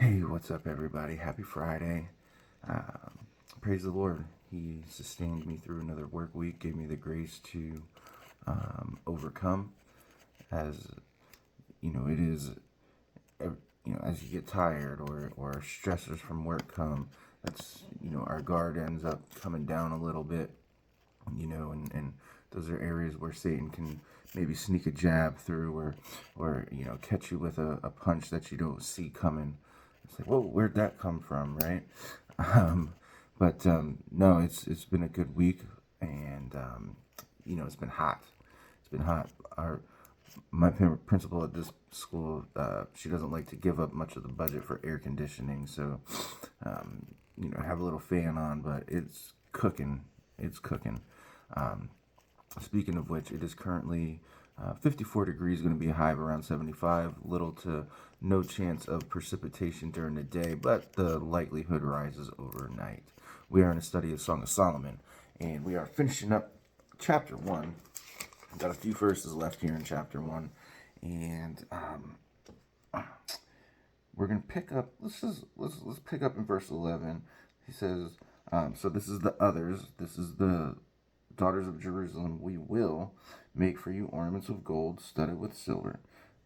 Hey, what's up, everybody? Happy Friday. Praise the Lord. He sustained me through another work week, gave me the grace to overcome. As it is, as you get tired or stressors from work come, our guard ends up coming down a little bit, and those are areas where Satan can maybe sneak a jab through or catch you with a punch that you don't see coming. It's like, whoa, where'd that come from, right? Um, but no, it's been a good week, and it's been hot. It's been hot. My principal at this school, she doesn't like to give up much of the budget for air conditioning, so I have a little fan on, but it's cooking. It's cooking. Um, Speaking of which, it is currently 54 degrees, going to be a high of around 75. Little to no chance of precipitation during the day, but the likelihood rises overnight. We are in a study of Song of Solomon, and we are finishing up chapter 1. Got a few verses left here in chapter 1, and we're going to pick up. Let's pick up in verse 11. He says, so this is the others. This is the daughters of Jerusalem. We will make for you ornaments of gold studded with silver.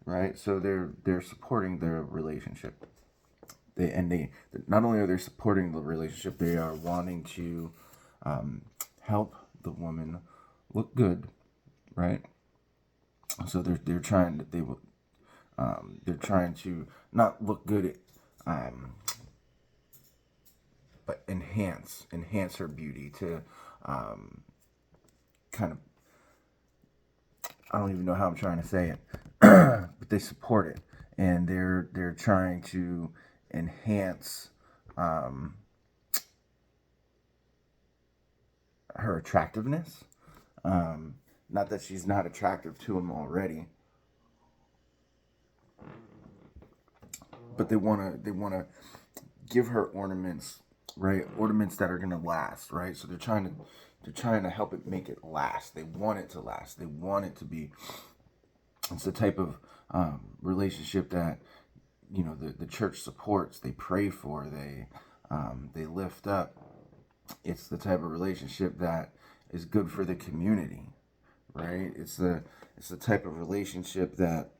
Right? So they're supporting their relationship. They not only are they supporting the relationship, they are wanting to help the woman look good, right? So they're trying to not look good, but enhance her beauty to kind of, I don't even know how I'm trying to say it, but they support it, and they're trying to enhance her attractiveness. Not that she's not attractive to him already, but they wanna give her ornaments, right? Ornaments that are gonna last, right? So they're trying to help it make it last. They want it to last. They want it to be. It's the type of relationship that the church supports. They pray for. They lift up. It's the type of relationship that is good for the community, right? It's the type of relationship that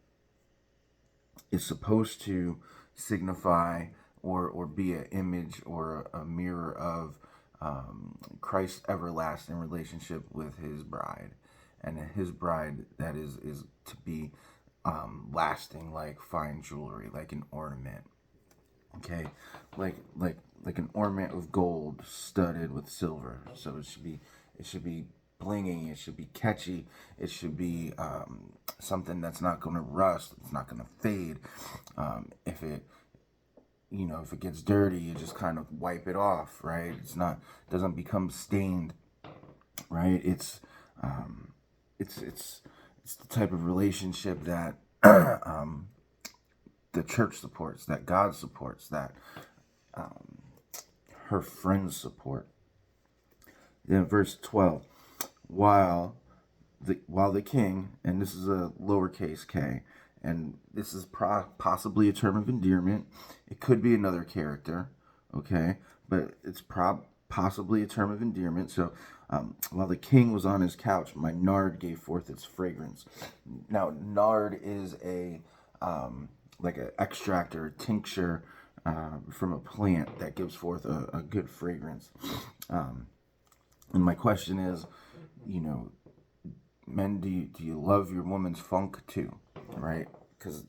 is supposed to signify or be an image or a mirror of Christ's everlasting relationship with his bride, and his bride that is to be lasting, like fine jewelry, like an ornament. Okay, like an ornament of gold studded with silver. So it should be blingy. It should be catchy. It should be something that's not going to rust. It's not going to fade. If it gets dirty, you just kind of wipe it off, right? Doesn't become stained, right? It's the type of relationship that the church supports, that God supports, that her friends support. Then verse 12, while the king, and this is a lowercase k, and this is possibly a term of endearment. It could be another character, okay, but it's possibly a term of endearment. So while the king was on his couch, my nard gave forth its fragrance. Now, nard is a like an extract or a tincture from a plant that gives forth a good fragrance. And my question is, men, do you love your woman's funk too, right? Because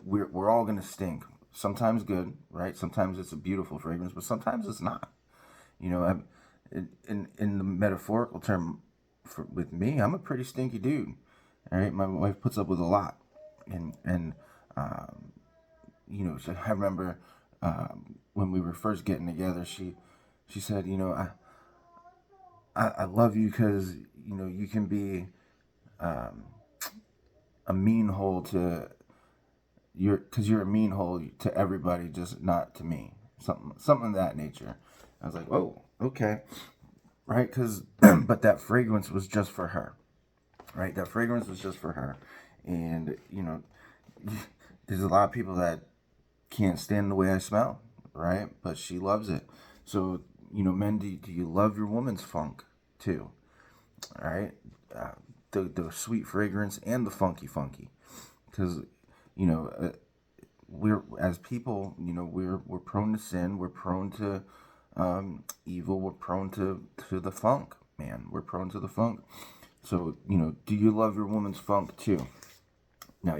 we're all gonna stink. Sometimes good, right? Sometimes it's a beautiful fragrance, but sometimes it's not. In the metaphorical term, with me, I'm a pretty stinky dude. All right, my wife puts up with a lot, and so I remember when we were first getting together, she said, I love you because you can be a mean hole to because you're a mean hole to everybody, just not to me. Something of that nature. I was like, oh, okay, right? Because but that fragrance was just for her, right? That fragrance was just for her, and there's a lot of people that can't stand the way I smell, right? But she loves it. So, men, do you love your woman's funk too? All right, uh, the sweet fragrance and the funky, because you know we're as people, we're prone to sin, we're prone to evil, we're prone to the funk, man. We're prone to the funk. So, do you love your woman's funk too? Now,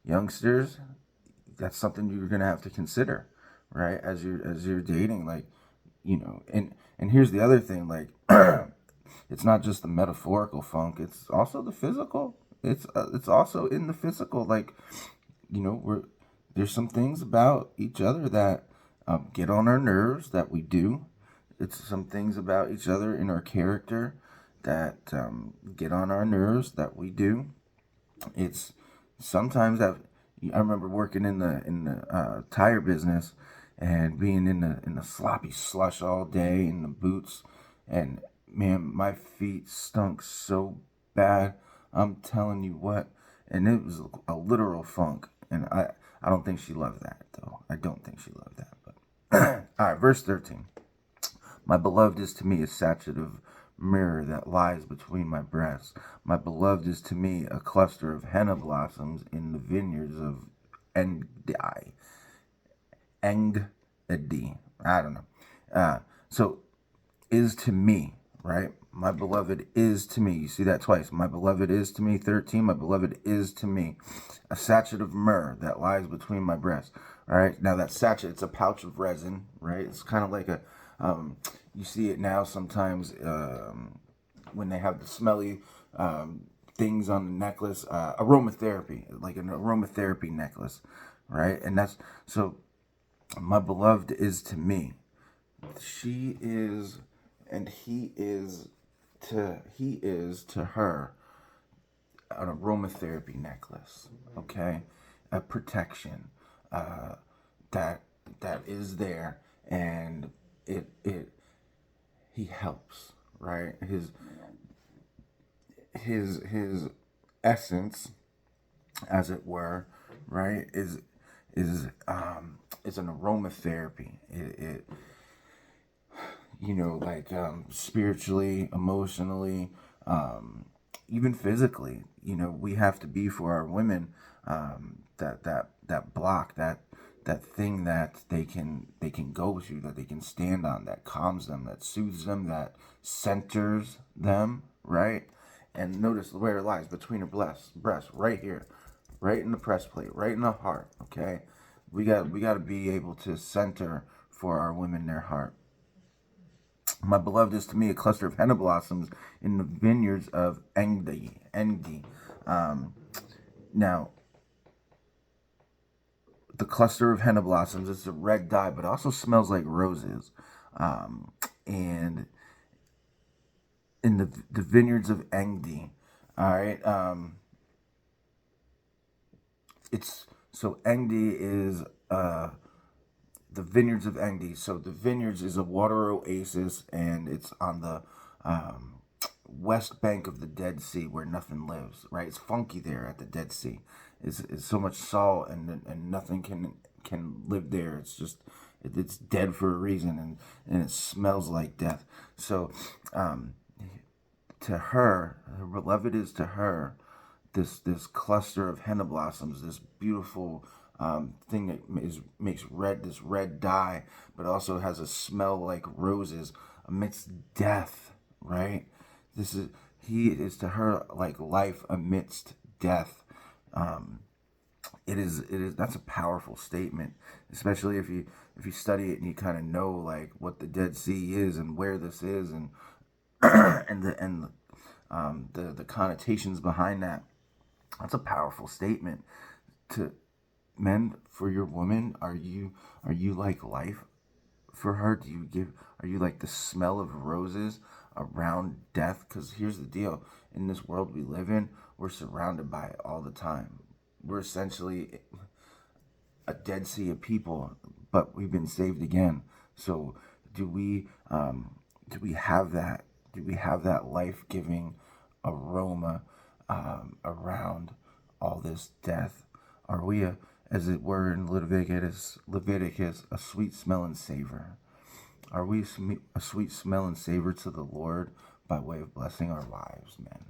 youngsters, that's something you're gonna have to consider, right? As you're dating, like, and here's the other thing, like, it's not just the metaphorical funk; it's also the physical. It's also in the physical, like, we're there's some things about each other that get on our nerves that we do. It's some things about each other in our character that get on our nerves that we do. It's sometimes that I remember working in the tire business and being in the sloppy slush all day in the boots, and man, my feet stunk so bad. I'm telling you what, and it was a literal funk, and I don't think she loved that though. I don't think she loved that, but all right, verse 13. My beloved is to me a sachet of myrrh that lies between my breasts. My beloved is to me a cluster of henna blossoms in the vineyards of Engdi. Engdi. I don't know. So is to me, right? My beloved is to me. You see that twice. My beloved is to me. 13. My beloved is to me a sachet of myrrh that lies between my breasts. All right. Now that sachet, it's a pouch of resin, right? It's kind of like you see it now sometimes when they have the smelly things on the necklace, aromatherapy, like an aromatherapy necklace, right? And that's so. My beloved is to me. She is, and he is to her an aromatherapy necklace. Okay, a protection that that is there, and it he helps, right? His essence, as it were, right, is an aromatherapy. It like spiritually, emotionally, even physically. We have to be for our women that block, that thing that they can go to, that they can stand on, that calms them, that soothes them, that centers them, right? And notice where it lies between her breast, right here, right in the breastplate, right in the heart. Okay, we got to be able to center for our women their heart. My beloved is to me a cluster of henna blossoms in the vineyards of Engdi. Engdi. Now, the cluster of henna blossoms, it's a red dye, but also smells like roses. And in the vineyards of Engdi, all right. It's so Engdi is the vineyards of Engdi. So the vineyards is a water oasis, and it's on the west bank of the Dead Sea where nothing lives. Right, it's funky there at the Dead Sea. It's so much salt, and nothing can live there. It's just it's dead for a reason, and it smells like death. So to her beloved is to her this cluster of henna blossoms, this beautiful thing that makes red, this red dye, but also has a smell like roses amidst death, right? This is he is to her like life amidst death. It is that's a powerful statement, especially if you study it and you kind of know like what the Dead Sea is and where this is, and the connotations behind that. That's a powerful statement. To men, for your woman, are you like life for her? Are you like the smell of roses around death? Because here's the deal: in this world we live in, we're surrounded by it all the time. We're essentially a dead sea of people, but we've been saved again. So do we have that? Do we have that life giving aroma around all this death? Are we as it were in Leviticus, a sweet smell and savor. Are we a sweet smell and savor to the Lord by way of blessing our lives, man?